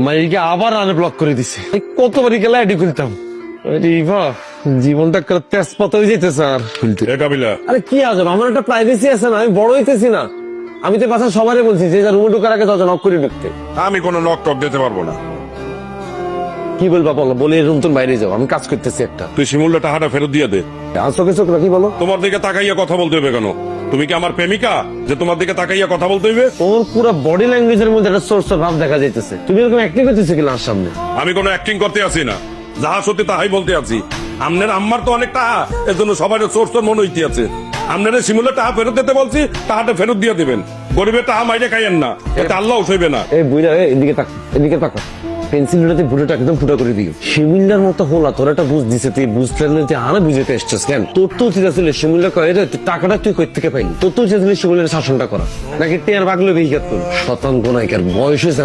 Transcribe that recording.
মাইকে আবার আনব্লক করে দিছে। কতবারই গেলে আইডি খুলতাম। জীবনটা তেজপাত হয়ে যেতেছে আর খুলতে। আরে কি আজব, আমার একটা প্রাইভেসি আছে না, আমি বড় হইতেছি না। আমি তো বাসা সবারই বলছি যে রুমে ঢোকার আগে দরজা নক করে ঢুকতে। আমি কোনো নক টক দিতে পারবো না। কি বলবা বলো, বলে রুম তোর বাইরে যাও, আমি কাজ করতেছি একটা। তুই শিমুলটা টাকাটা ফেরত দিয়ে দে। চোখে চোখ রাখি বলো। তোমার দিকে তাকাইয়া কথা বলতে হবে কেন? তুমি কি আমার প্রেমিকা যে তোমার দিকে তাকাইয়া কথা বলতে হইবে? তোর পুরো বডি ল্যাঙ্গুয়েজের মধ্যে একটা সোর্স ভাব দেখা যাইতেছে। তুমি এরকম অ্যাক্টিং করতেছো কি লার সামনে? আমি কোনো অ্যাক্টিং করতে আছি না, যাহা সত্যি তাহাই বলতে আছি। আমনের আম্মার তো অনেক টাকা, এর জন্য সবাই সোর্স মনে হইতে আছে। আপনারা শিমুলের টাকা ফেরত দিতে বলছি, টাকাটা ফেরত দিয়ে দিবেন। গরিবের টাকা মাইরে খাইয়েন না, এতে আল্লাহ সইবে না। এই বুঝা, এদিকে তাক, এদিকে তাকা। পেন্সিলটাতে বুড়োটা একদম ফুটা করে দিও। শিমুলদার মতো হলা, তোর একটা বুঝ দিছে, তুই বুঝতে আরে বুঝতে এসছিস কেন? তোর তো উচিত আসলে শিমুলটা কয়ে রে, টাকাটা তুই কই থেকে পাইলি? তোর তো উচিত শিমুলের শাসনটা করা, নাকি টেয়ার বাগলো বিহিত শতাঙ্গ নায়িকার বয়স হয়েছে।